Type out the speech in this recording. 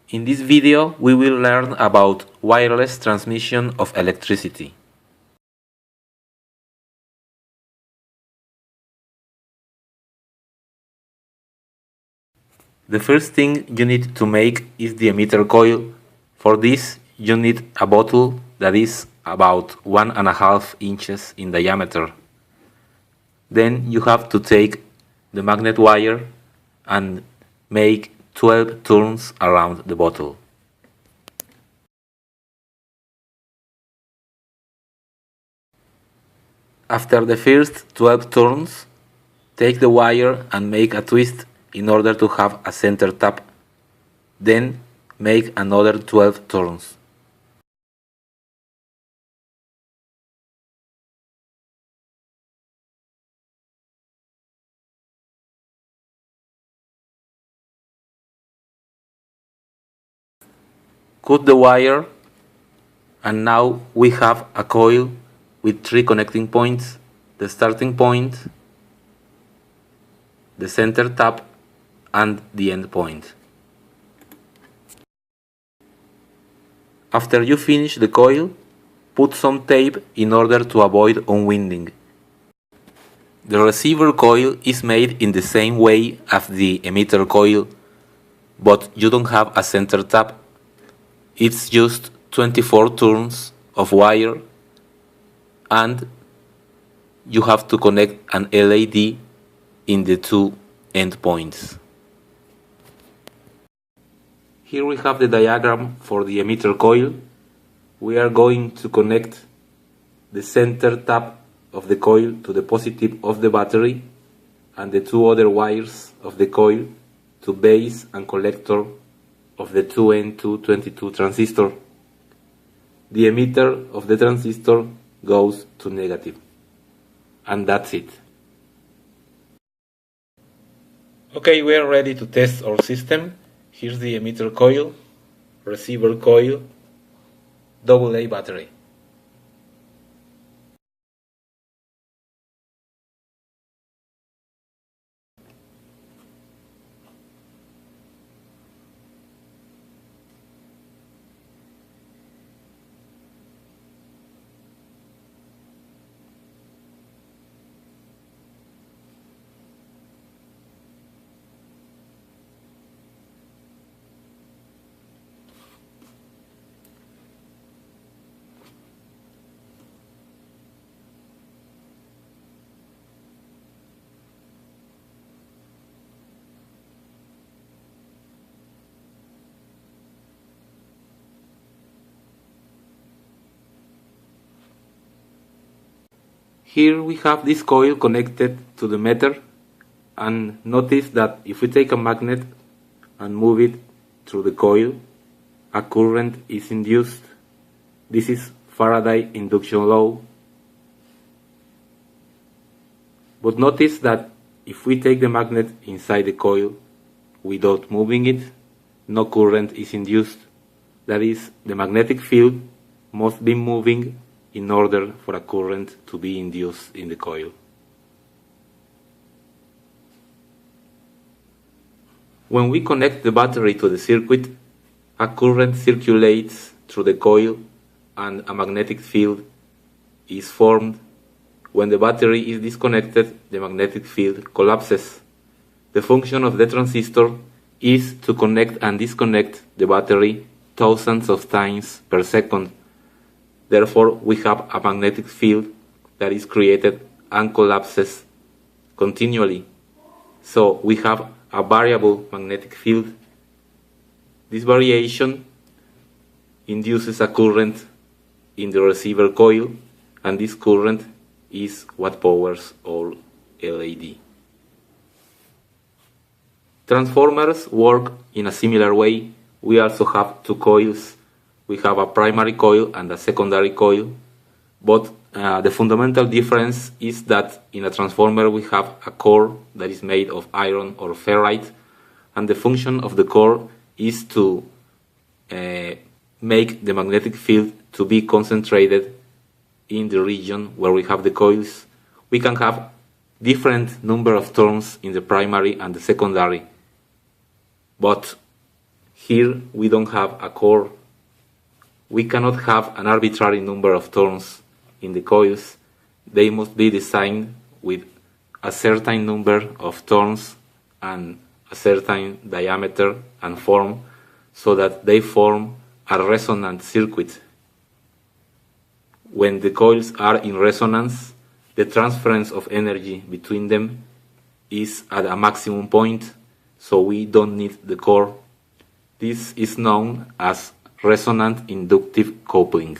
In this video, we will learn about wireless transmission of electricity. The first thing you need to make is the emitter coil. For this, you need a bottle that is about 1.5 inches in diameter. Then you have to take the magnet wire and make 12 turns around the bottle. After the first 12 turns, take the wire and make a twist in order to have a center tap. Then make another 12 turns. Cut the wire, and now we have a coil with 3 connecting points: the starting point, the center tap, and the end point. After you finish the coil, put some tape in order to avoid unwinding. The receiver coil is made in the same way as the emitter coil, but you don't have a center tap. It's just 24 turns of wire, and you have to connect an LED in the 2 endpoints. Here we have the diagram for the emitter coil. We are going to connect the center tap of the coil to the positive of the battery, and the 2 other wires of the coil to base and collector of the 2N222 transistor. The emitter of the transistor goes to negative. And that's it. Okay, we are ready to test our system. Here's the emitter coil, receiver coil, AA battery. Here we have this coil connected to the meter, and notice that if we take a magnet and move it through the coil, a current is induced. This is Faraday induction law. But notice that if we take the magnet inside the coil without moving it, no current is induced. That is, the magnetic field must be moving in order for a current to be induced in the coil. When we connect the battery to the circuit, a current circulates through the coil and a magnetic field is formed. When the battery is disconnected, the magnetic field collapses. The function of the transistor is to connect and disconnect the battery thousands of times per second. Therefore, we have a magnetic field that is created and collapses continually. So we have a variable magnetic field. This variation induces a current in the receiver coil, and this current is what powers our LED. Transformers work in a similar way. We also have 2 coils. We have a primary coil and a secondary coil, but the fundamental difference is that in a transformer we have a core that is made of iron or ferrite, and the function of the core is to make the magnetic field to be concentrated in the region where we have the coils. We can have different number of turns in the primary and the secondary, but Here we don't have a core. We cannot have an arbitrary number of turns in the coils. They must be designed with a certain number of turns and a certain diameter and form so that they form a resonant circuit. When the coils are in resonance, the transference of energy between them is at a maximum point, so we don't need the core. This is known as resonant inductive coupling.